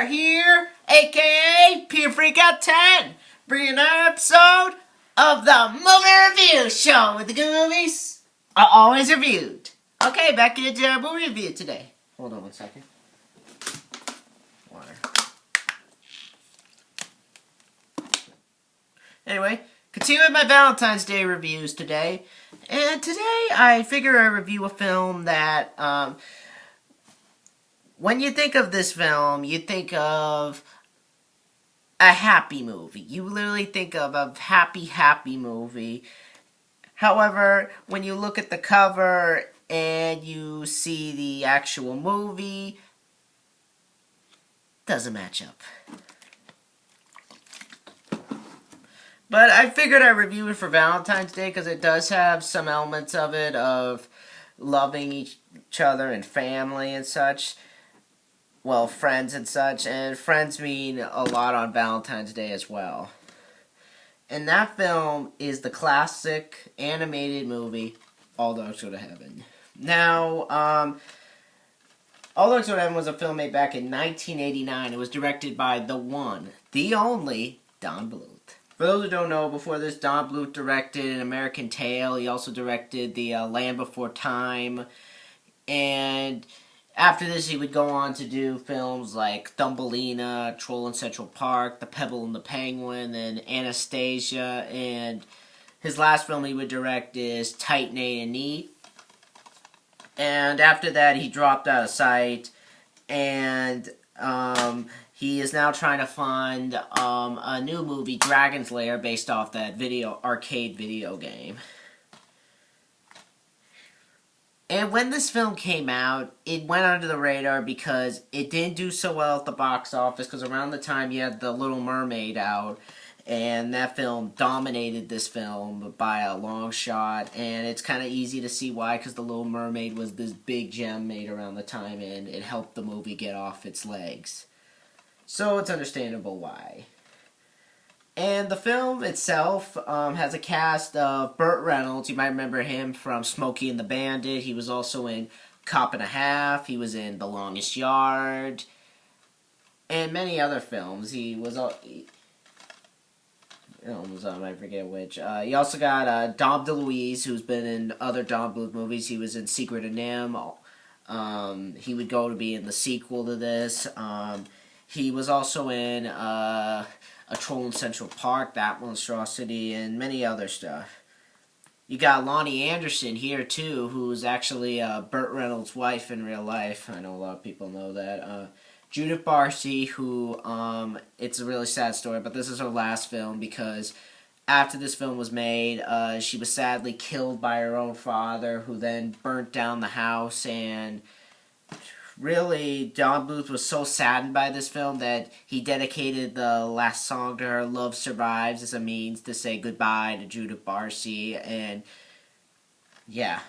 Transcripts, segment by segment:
are here, aka Pure Freakout 10, bringing another episode of the Movie Review Show with the good movies are always reviewed. Okay, back into our movie review today. Hold on one second. Water. Anyway, continuing my Valentine's Day reviews today. And today I figure I review a film that, when you think of this film, you think of a happy movie. You literally think of a happy movie. However, when you look at the cover and you see the actual movie, doesn't match up. But I figured I'd review it for Valentine's Day because it does have some elements of it of loving each other and family and such. Well, friends and such, and friends mean a lot on Valentine's Day as well. And that film is the classic animated movie, All Dogs Go to Heaven. Now, All Dogs Go to Heaven was a film made back in 1989. It was directed by the one, the only, Don Bluth. For those who don't know, before this, Don Bluth directed An American Tail. He also directed The Land Before Time. And after this, he would go on to do films like Thumbelina, Troll in Central Park, The Pebble and the Penguin, and Anastasia. And his last film he would direct is Tight, Nay, and Neat. And after that, he dropped out of sight. And he is now trying to fund a new movie, Dragon's Lair, based off that arcade video game. And when this film came out, it went under the radar because it didn't do so well at the box office, because around the time you had The Little Mermaid out, and that film dominated this film by a long shot, and it's kind of easy to see why, because The Little Mermaid was this big gem made around the time, and it helped the movie get off its legs. So it's understandable why. And the film itself has a cast of Burt Reynolds. You might remember him from Smokey and the Bandit. He was also in Cop and a Half. He was in The Longest Yard. And many other films. He was... I forget which. You also got Dom DeLuise, who's been in other Don Bluth movies. He was in Secret of NIMH. He would go to be in the sequel to this. He was also in... A Troll in Central Park, That Monstrosity, and many other stuff. You got Lonnie Anderson here, too, who's actually Burt Reynolds' wife in real life. I know a lot of people know that. Judith Barcy, who, it's a really sad story, but this is her last film because after this film was made, she was sadly killed by her own father, who then burnt down the house, and really, Don Bluth was so saddened by this film that he dedicated the last song to her, Love Survives, as a means to say goodbye to Judith Barcy, and yeah.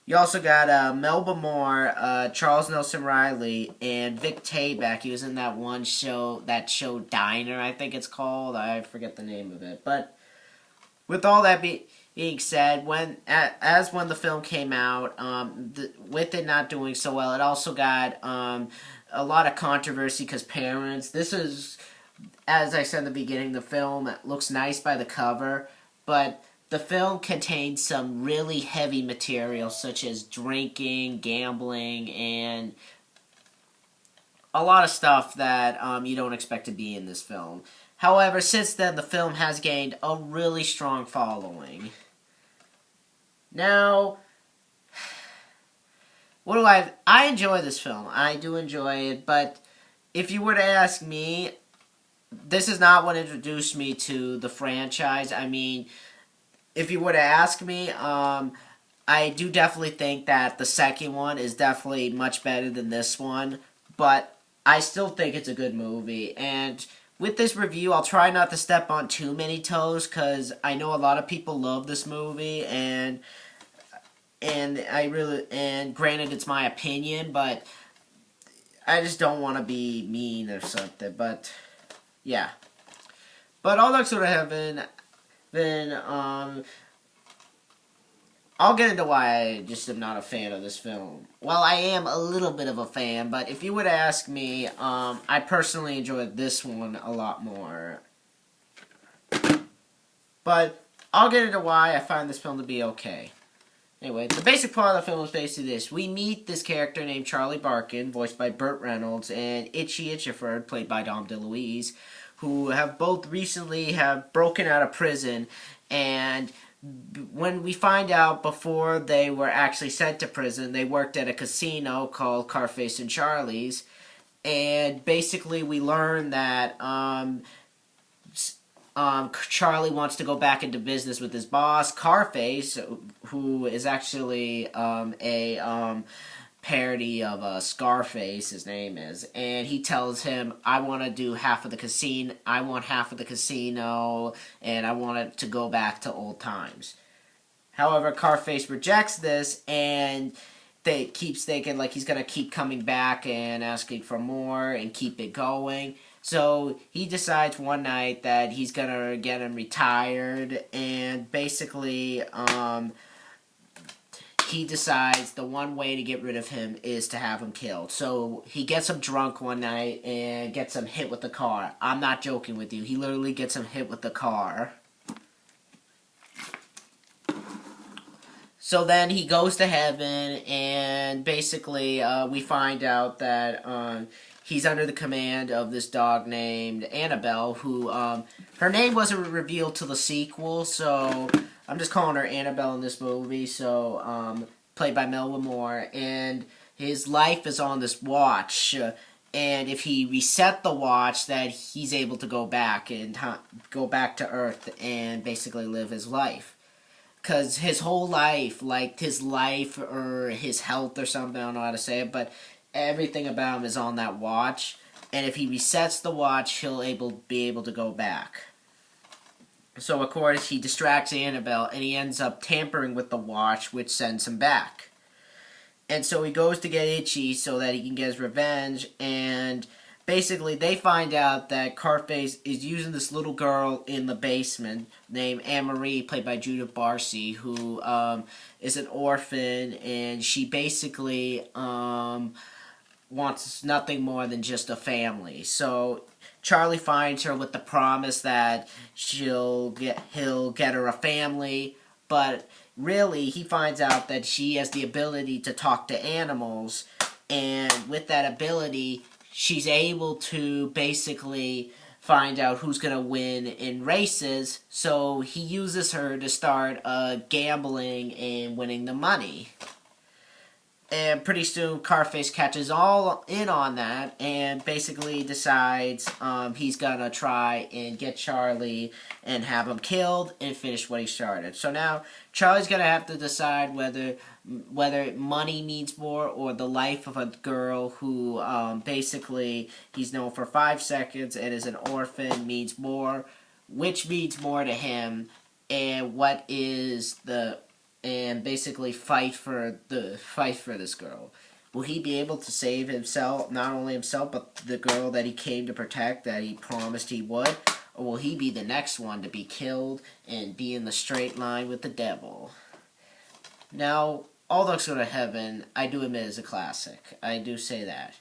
You also got Melba Moore, Charles Nelson Riley, and Vic Tayback. He was in that one show, Diner, I think it's called. I forget the name of it. But with all that being said, when the film came out, with it not doing so well, it also got a lot of controversy because parents. This is, as I said in the beginning, the film looks nice by the cover, but the film contains some really heavy material, such as drinking, gambling, and a lot of stuff that you don't expect to be in this film. However, since then, the film has gained a really strong following. Now, I enjoy this film. I do enjoy it, but if you were to ask me, this is not what introduced me to the franchise. I mean, if you were to ask me, I do definitely think that the second one is definitely much better than this one, but I still think it's a good movie, and with this review, I'll try not to step on too many toes, because I know a lot of people love this movie, and granted, it's my opinion, but I just don't want to be mean or something, but yeah. But All Dogs Go to Heaven, then, I'll get into why I just am not a fan of this film. Well, I am a little bit of a fan, but if you would ask me, I personally enjoyed this one a lot more. But I'll get into why I find this film to be okay. Anyway, the basic plot of the film is basically this. We meet this character named Charlie Barkin, voiced by Burt Reynolds, and Itchy Itchiford, played by Dom DeLuise, who have both recently have broken out of prison, and when we find out before they were actually sent to prison, they worked at a casino called Carface and Charlie's, and basically we learn that Charlie wants to go back into business with his boss, Carface, who is actually a parody of Scarface, his name is, and he tells him, I want to do half of the casino, I want half of the casino, and I want it to go back to old times. However, Carface rejects this, and they keeps thinking like he's going to keep coming back and asking for more and keep it going. So he decides one night that he's going to get him retired, and basically he decides the one way to get rid of him is to have him killed. So he gets him drunk one night and gets him hit with the car. I'm not joking with you. He literally gets him hit with the car. So then he goes to heaven, and basically we find out that he's under the command of this dog named Annabelle, who, her name wasn't revealed till the sequel, so I'm just calling her Annabelle in this movie, so, played by Melba Moore, and his life is on this watch, and if he reset the watch, that he's able to go back and go back to Earth and basically live his life. Because his whole life, like his life or his health or something, I don't know how to say it, but everything about him is on that watch, and if he resets the watch, he'll be able to go back. So, of course, he distracts Annabelle, and he ends up tampering with the watch, which sends him back. And so he goes to get Itchy so that he can get his revenge, and basically they find out that Carface is using this little girl in the basement named Anne-Marie, played by Judith Barcy, who is an orphan, and she basically wants nothing more than just a family. So Charlie finds her with the promise that he'll get her a family, but really he finds out that she has the ability to talk to animals, and with that ability she's able to basically find out who's going to win in races, so he uses her to start gambling and winning the money. And pretty soon, Carface catches all in on that and basically decides he's gonna try and get Charlie and have him killed and finish what he started. So now, Charlie's gonna have to decide whether money means more or the life of a girl who basically he's known for 5 seconds and is an orphan means more. Which means more to him, and what is the... and basically fight for this girl. Will he be able to save himself, not only himself, but the girl that he came to protect, that he promised he would? Or will he be the next one to be killed and be in the straight line with the devil? Now, All Dogs Go to Heaven, I do admit, is a classic. I do say that.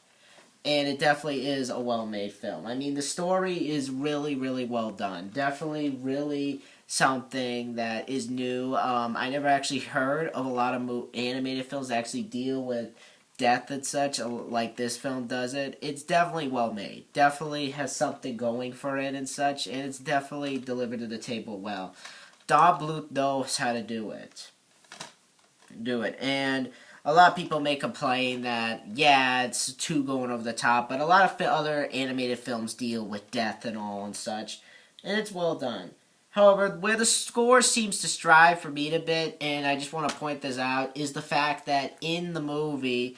And it definitely is a well-made film. I mean, the story is really, really well done. Definitely really something that is new. I never actually heard of a lot of animated films that actually deal with death and such, like this film does it. It's definitely well made. Definitely has something going for it and such, and it's definitely delivered to the table well. Don Bluth knows how to do it. And a lot of people may complain that, yeah, it's too going over the top, but a lot of other animated films deal with death and all and such, and it's well done. However, where the score seems to strive for me a bit, and I just want to point this out, is the fact that in the movie,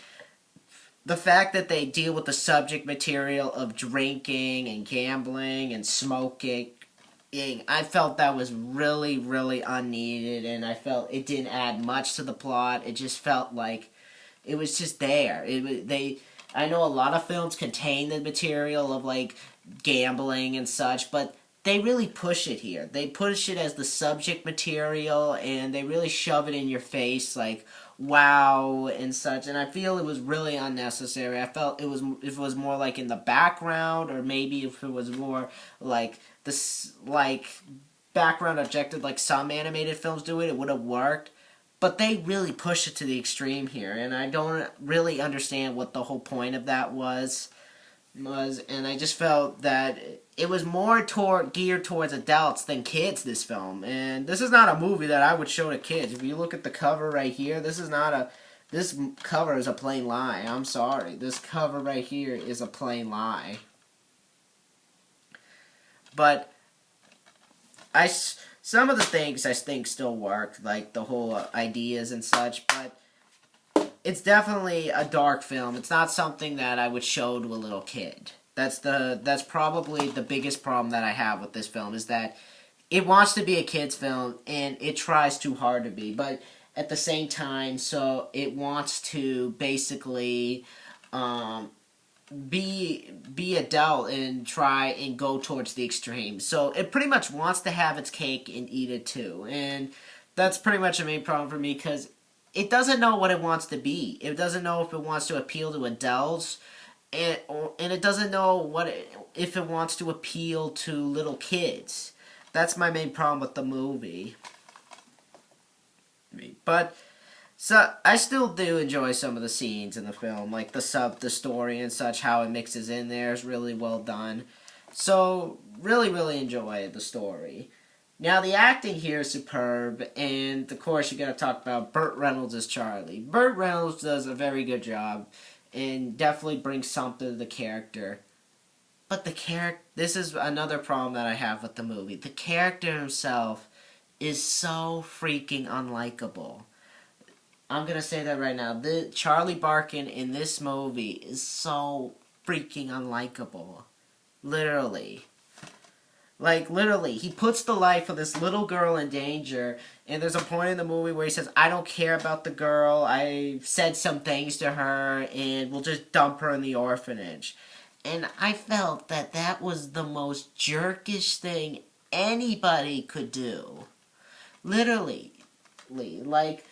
the fact that they deal with the subject material of drinking and gambling and smoking, I felt that was really, really unneeded, and I felt it didn't add much to the plot. It just felt like it was just there. I know a lot of films contain the material of, like, gambling and such, but they really push it here. They push it as the subject material, and they really shove it in your face, like, wow, and such. And I feel it was really unnecessary. I felt it was, if it was more like in the background, or maybe if it was more like this, like, background objective, like some animated films do it would have worked. But they really push it to the extreme here, and I don't really understand what the whole point of that was, and I just felt that it was more geared towards adults than kids, this film. And this is not a movie that I would show to kids. If you look at the cover right here, this cover is a plain lie. I'm sorry. This cover right here is a plain lie. But some of the things I think still work, like the whole ideas and such, but it's definitely a dark film. It's not something that I would show to a little kid. That's probably the biggest problem that I have with this film, is that it wants to be a kid's film and it tries too hard to be, but at the same time, so it wants to basically be adult and try and go towards the extreme. So it pretty much wants to have its cake and eat it too, and that's pretty much a main problem for me, because it doesn't know what it wants to be. It doesn't know if it wants to appeal to adults, and it doesn't know if it wants to appeal to little kids. That's my main problem with the movie. But so I still do enjoy some of the scenes in the film, like the story and such. How it mixes in there is really well done. So really, really enjoy the story. Now, the acting here is superb, and of course you gotta talk about Burt Reynolds as Charlie. Burt Reynolds does a very good job, and definitely brings something to the character. But this is another problem that I have with the movie. The character himself is so freaking unlikable. I'm gonna say that right now. Charlie Barkin in this movie is so freaking unlikable. Literally. Like, literally, he puts the life of this little girl in danger, and there's a point in the movie where he says, I don't care about the girl, I said some things to her, and we'll just dump her in the orphanage. And I felt that that was the most jerkish thing anybody could do. Literally. Like,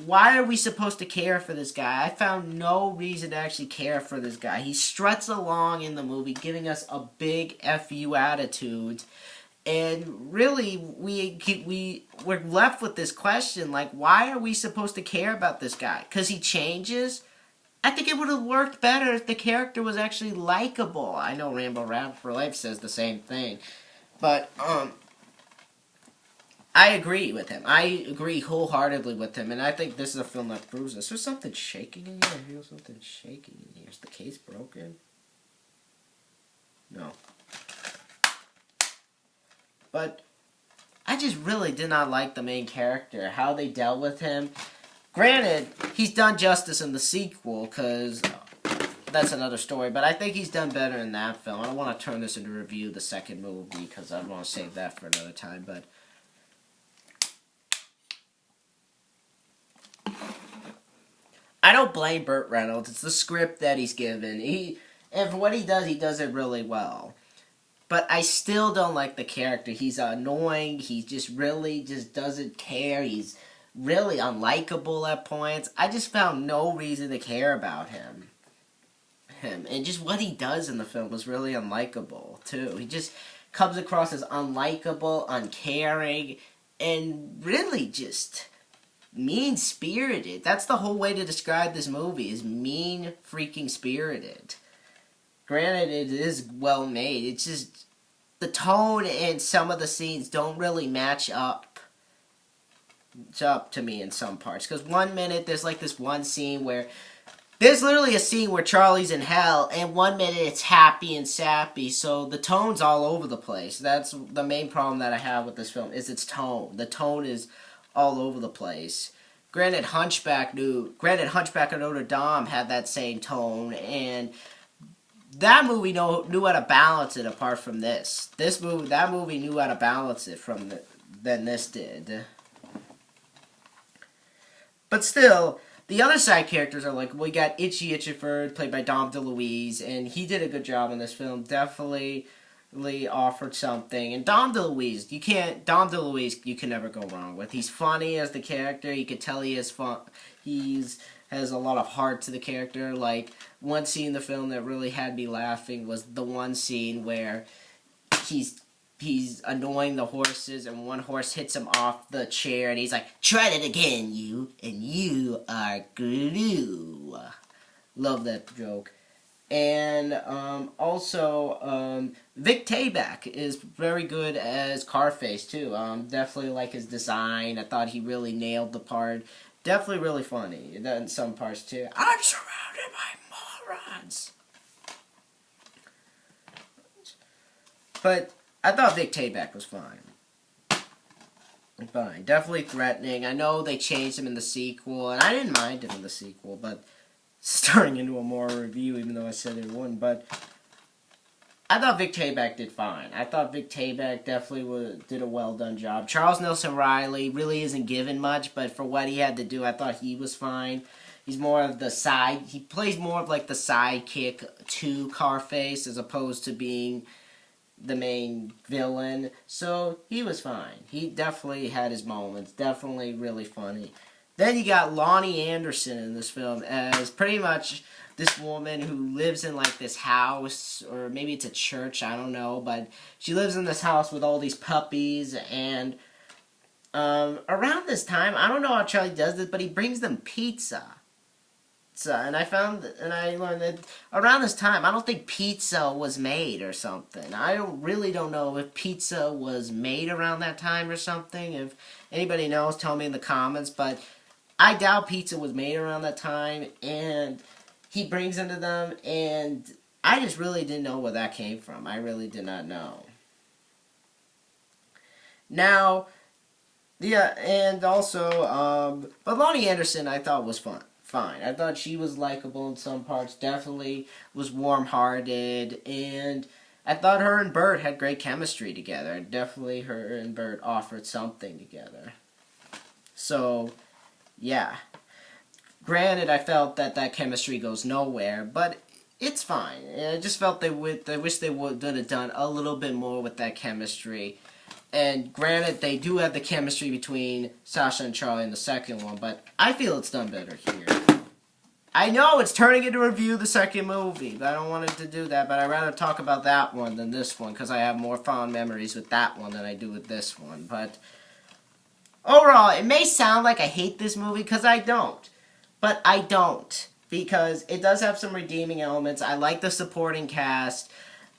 why are we supposed to care for this guy? I found no reason to actually care for this guy. He struts along in the movie, giving us a big F you attitude. And really, we're left with this question, like, why are we supposed to care about this guy? Because he changes? I think it would have worked better if the character was actually likable. I know Rambo Rap for Life says the same thing. But, I agree with him. I agree wholeheartedly with him, and I think this is a film that proves this. There's something shaking in here. I feel something shaking in here. Is the case broken? No. But I just really did not like the main character, how they dealt with him. Granted, he's done justice in the sequel, because that's another story, but I think he's done better in that film. I don't want to turn this into review the second movie, because I want to save that for another time, but I don't blame Burt Reynolds. It's the script that he's given. And for what he does it really well. But I still don't like the character. He's annoying. He just doesn't care. He's really unlikable at points. I just found no reason to care about him. And just what he does in the film is really unlikable, too. He just comes across as unlikable, uncaring, and really just mean-spirited. That's the whole way to describe this movie, is mean freaking spirited. Granted, it is well made. It's just the tone and some of the scenes don't really match up to me in some parts. Because 1 minute, there's like this one scene where there's literally a scene where Charlie's in hell, and 1 minute it's happy and sappy, so the tone's all over the place. That's the main problem that I have with this film, is its tone. The tone is all over the place. Granted, Hunchback of Notre Dame had that same tone, and that movie knew how to balance it apart from this. That movie knew how to balance it than this did. But still, the other side characters are like, we got Itchy Itchiford, played by Dom DeLuise, and he did a good job in this film. Definitely offered something. And Dom DeLuise, you can never go wrong with. He's funny as the character. You can tell he has fun. Has a lot of heart to the character. Like, one scene in the film that really had me laughing was the one scene where he's annoying the horses, and one horse hits him off the chair, and he's like, "Try it again, you, and you are glue." Love that joke. And also, Vic Tayback is very good as Carface, too. Definitely like his design. I thought he really nailed the part. Definitely really funny in some parts, too. I'm surrounded by morons. But I thought Vic Tayback was fine. Fine. Definitely threatening. I know they changed him in the sequel, and I didn't mind him in the sequel, but starting into a more review, even though I said it wouldn't, but I thought Vic Tayback did fine. I thought Vic Tayback definitely did a well-done job. Charles Nelson Riley really isn't given much, but for what he had to do, I thought he was fine. He's more of the side... He plays more of like the sidekick to Carface as opposed to being the main villain. So he was fine. He definitely had his moments. Definitely really funny. Then you got Lonnie Anderson in this film as pretty much this woman who lives in like this house, or maybe it's a church, I don't know, but she lives in this house with all these puppies, and around this time, I don't know how Charlie does this, but he brings them pizza. And I learned that around this time, I don't think pizza was made or something. I really don't know if pizza was made around that time or something. If anybody knows, tell me in the comments, but I doubt pizza was made around that time, and he brings them to them, and I just really didn't know where that came from. I really did not know. Now, yeah, and also, but Lonnie Anderson I thought was fine. I thought she was likable in some parts, definitely was warm-hearted, and I thought her and Bert had great chemistry together. Definitely her and Bert offered something together. So, yeah. Granted, I felt that chemistry goes nowhere, but it's fine. I just felt I wish they would have done a little bit more with that chemistry. And granted, they do have the chemistry between Sasha and Charlie in the second one, but I feel it's done better here. I know it's turning into a review of the second movie, but I don't want it to do that, but I'd rather talk about that one than this one, because I have more fond memories with that one than I do with this one. But overall, it may sound like I hate this movie, because I don't. But I don't, because it does have some redeeming elements. I like the supporting cast.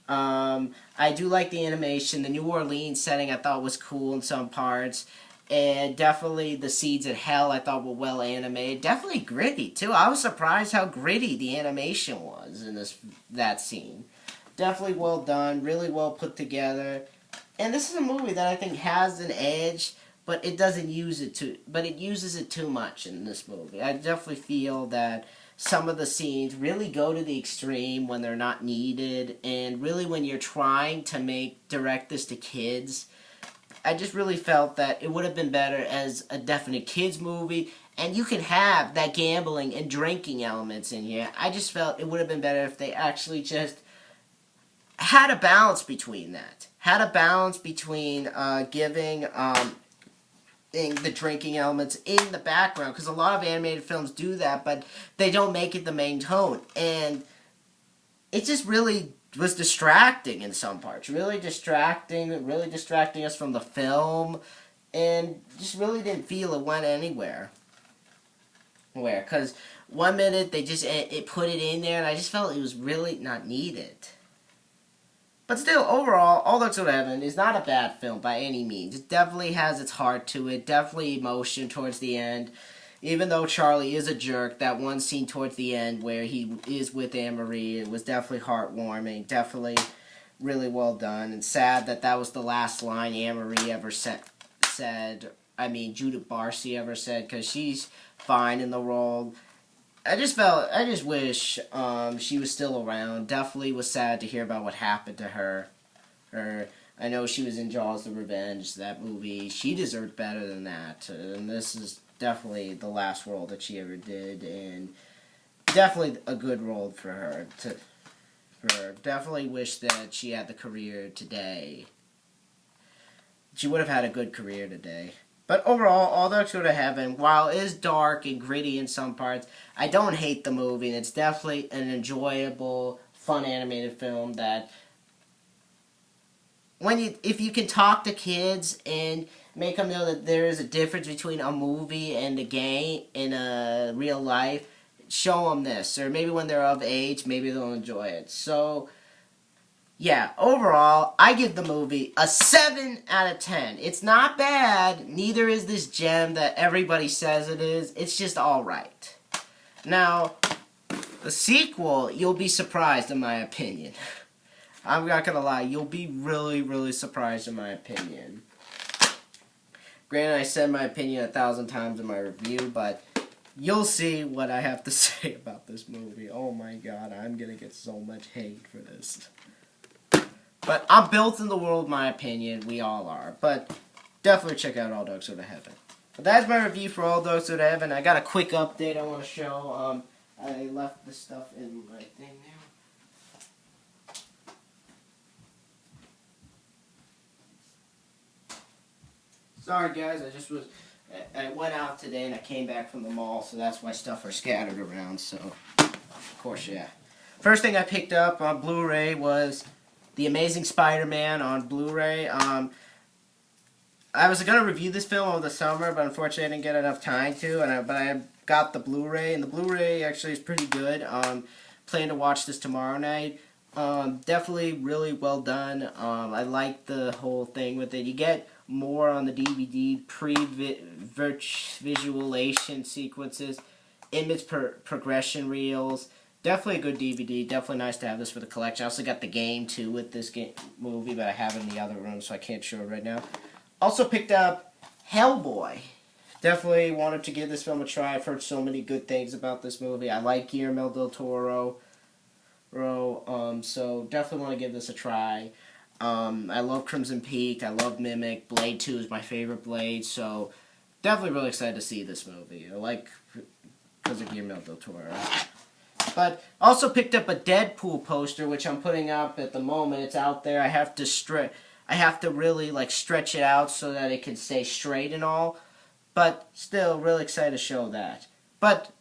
I do like the animation. The New Orleans setting I thought was cool in some parts. And definitely the Seeds of Hell I thought were well animated. Definitely gritty, too. I was surprised how gritty the animation was in that scene. Definitely well done. Really well put together. And this is a movie that I think has an edge, but it doesn't use it but it uses it too much in this movie. I definitely feel that some of the scenes really go to the extreme when they're not needed, and really when you're trying to direct this to kids, I just really felt that it would have been better as a definite kids movie, and you can have that gambling and drinking elements in here. I just felt it would have been better if they actually just had a balance between that. Had a balance between giving the drinking elements in the background, because a lot of animated films do that, but they don't make it the main tone, and it just really was distracting in some parts, really distracting us from the film, and just really didn't feel it went anywhere. Because one minute they just put it in there, and I just felt it was really not needed. But still, overall, All That's What Heaven is not a bad film by any means. It definitely has its heart to it, definitely emotion towards the end. Even though Charlie is a jerk, that one scene towards the end where he is with Anne-Marie, it was definitely heartwarming, definitely really well done. And sad that was the last line Anne-Marie ever said, Judith Barcy ever said, because she's fine in the role. I just wish she was still around. Definitely was sad to hear about what happened to her. I know she was in Jaws: The Revenge, that movie. She deserved better than that. And this is definitely the last role that she ever did. And definitely a good role for her. her. Definitely wish that she had the career today. She would have had a good career today. But overall, All Dogs Go to Heaven, while it is dark and gritty in some parts, I don't hate the movie. And it's definitely an enjoyable, fun animated film that if you can talk to kids and make them know that there is a difference between a movie and a game in a real life, show them this. Or maybe when they're of age, maybe they'll enjoy it. So, yeah, overall, I give the movie a 7 out of 10. It's not bad. Neither is this gem that everybody says it is. It's just alright. Now, the sequel, you'll be surprised in my opinion. I'm not gonna lie, you'll be really, really surprised in my opinion. Granted, I said my opinion 1,000 times in my review, but you'll see what I have to say about this movie. Oh my god, I'm gonna get so much hate for this. But I'm built in the world, my opinion. We all are. But definitely check out All Dogs Go to Heaven. But that's my review for All Dogs Go to Heaven. I got a quick update I want to show. I left the stuff in my thing now. Sorry guys, I went out today and I came back from the mall, so that's why stuff are scattered around, so of course, yeah. First thing I picked up on Blu-ray was The Amazing Spider-Man on Blu-ray. I was going to review this film over the summer, but unfortunately I didn't get enough time to, but I got the Blu-ray, and the Blu-ray actually is pretty good. Plan to watch this tomorrow night. Definitely really well done. I like the whole thing with it. You get more on the DVD, visualization sequences, image progression reels. Definitely a good DVD. Definitely nice to have this for the collection. I also got the game, too, with this movie, but I have it in the other room, so I can't show it right now. Also picked up Hellboy. Definitely wanted to give this film a try. I've heard so many good things about this movie. I like Guillermo del Toro. So definitely want to give this a try. I love Crimson Peak. I love Mimic. Blade 2 is my favorite Blade, so definitely really excited to see this movie. I like because of Guillermo del Toro. But also picked up a Deadpool poster, which I'm putting up at the moment. It's out there. I have to really like stretch it out so that it can stay straight and all. But still, really excited to show that. But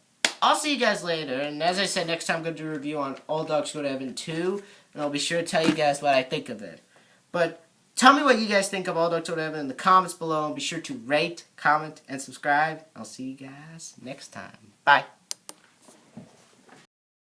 I'll see you guys later. And as I said, next time I'm going to do a review on All Dogs Go to Heaven 2. And I'll be sure to tell you guys what I think of it. But tell me what you guys think of All Dogs Go to Heaven in the comments below. And be sure to rate, comment, and subscribe. I'll see you guys next time. Bye.